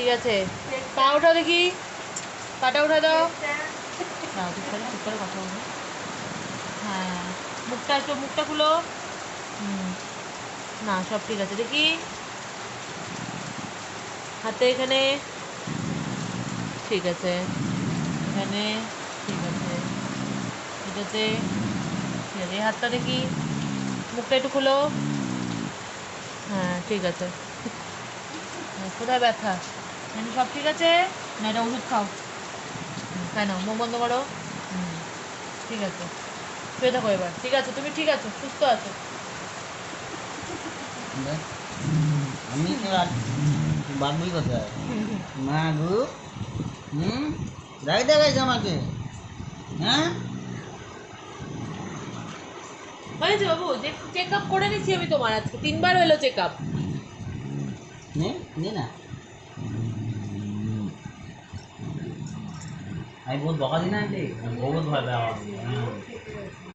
ঠিক আছে, পা উঠাও দেখি, পাটা উঠা দাও। না ঠিক করে ঠিক করে কথা বলো। হ্যাঁ, মুখটা একটু, মুখটা খুলো। হুম, না সব ঠিক আছে দেখি, হাতে এখানে ঠিক আছে, এখানে ঠিক আছে, ঠিক আছে, ঠিক আছে, এই হাতটা দেখি, মুখটা একটু খুলো। হ্যাঁ ঠিক আছে। হ্যাঁ, কোথায় ব্যথা? মানে সব ঠিক আছে? না এটা ওষুধ খাও। তাই না, মুখ বন্ধ করো। হুম, ঠিক আছে, শুয়ে থাকো এবার। ঠিক আছে, তুমি ঠিক আছো, সুস্থ আছো। দেখ, আমি তো আর বাবুই কোথায়? মা গো, হুম, যাই দেখাইছে আমাকে, হ্যাঁ? হয়েছে বাবু, চেক আপ করে নিচ্ছি আমি তোমার, আজকে 3বার হলো চেক আপ। নে নে না, আমি বহুত বকা দিই না, আন্টি বহুত ভয় পাই আমার।